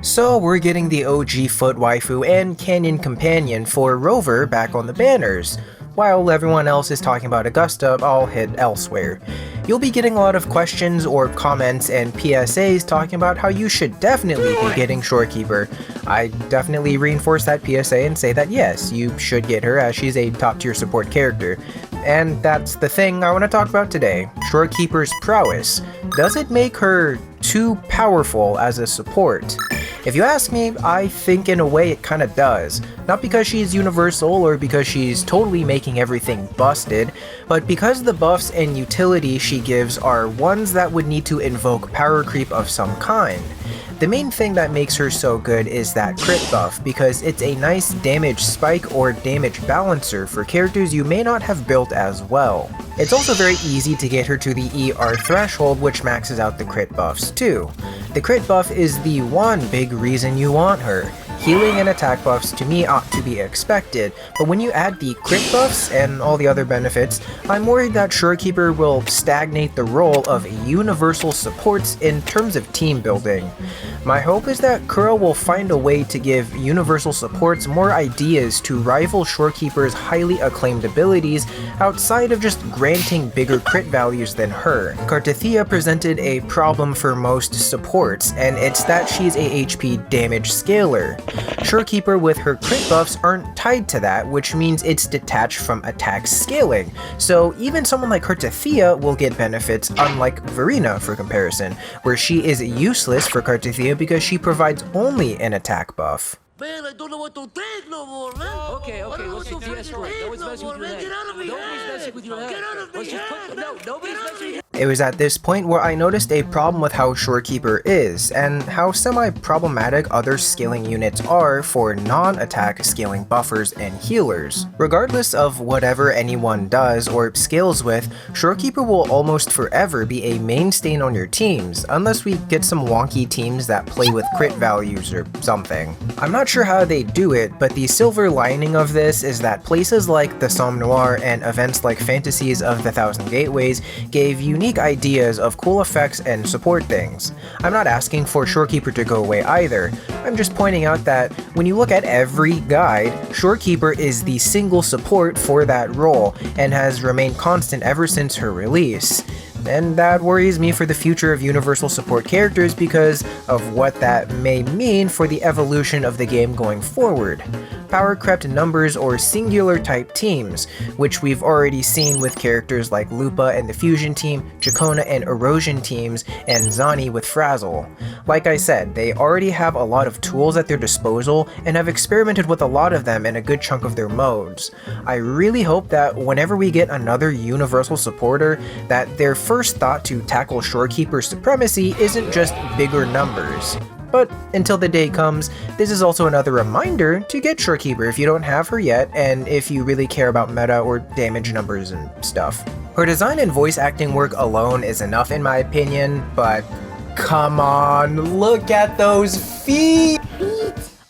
So we're getting the OG foot waifu and canyon companion for Rover back on the banners. While everyone else is talking about Augusta, I'll hit elsewhere. You'll be getting a lot of questions or comments and PSAs talking about how you should definitely be getting Shorekeeper. I definitely reinforce that PSA and say that yes, you should get her as she's a top tier support character. And that's the thing I want to talk about today, Shorekeeper's prowess. Does it make her too powerful as a support? If you ask me, I think in a way it kinda does. Not because she's universal or because she's totally making everything busted, but because the buffs and utility she gives are ones that would need to invoke power creep of some kind. The main thing that makes her so good is that crit buff, because it's a nice damage spike or damage balancer for characters you may not have built as well. It's also very easy to get her to the ER threshold, which maxes out the crit buffs too. The crit buff is the one big reason you want her. Healing and attack buffs to me ought to be expected, but when you add the crit buffs and all the other benefits, I'm worried that Shorekeeper will stagnate the role of universal supports in terms of team building. My hope is that Kuro will find a way to give universal supports more ideas to rival Shorekeeper's highly acclaimed abilities outside of just granting bigger crit values than her. Kartathea presented a problem for most supports, and it's that she's a HP damage scaler. Shorekeeper with her crit buffs aren't tied to that, which means it's detached from attack scaling, so even someone like Kartathea will get benefits, unlike Verena for comparison, where she is useless for Kartathea because she provides only an attack buff. Man, I don't know what to take no more, man. Okay, let's just de-escalate. Nobody's messing with your head. Nobody's messing with your head. Get out of me! Let's just put... No, nobody's messing with your head. It was at this point where I noticed a problem with how Shorekeeper is, and how semi-problematic other scaling units are for non-attack scaling buffers and healers. Regardless of whatever anyone does or scales with, Shorekeeper will almost forever be a mainstay on your teams, unless we get some wonky teams that play with crit values or something. I'm not sure how they do it, but the silver lining of this is that places like the Somme Noir and events like Fantasies of the Thousand Gateways gave unique ideas of cool effects and support things. I'm not asking for Shorekeeper to go away either, I'm just pointing out that when you look at every guide, Shorekeeper is the single support for that role and has remained constant ever since her release. And that worries me for the future of universal support characters because of what that may mean for the evolution of the game going forward. Power crept numbers or singular type teams, which we've already seen with characters like Lupa and the Fusion team, Chacona and Erosion teams, and Zani with Frazzle. Like I said, they already have a lot of tools at their disposal and have experimented with a lot of them in a good chunk of their modes. I really hope that whenever we get another universal supporter, that their first thought to tackle Shorekeeper's supremacy isn't just bigger numbers. But until the day comes, this is also another reminder to get Shorekeeper if you don't have her yet, and if you really care about meta or damage numbers and stuff. Her design and voice acting work alone is enough in my opinion, but come on, look at those feet!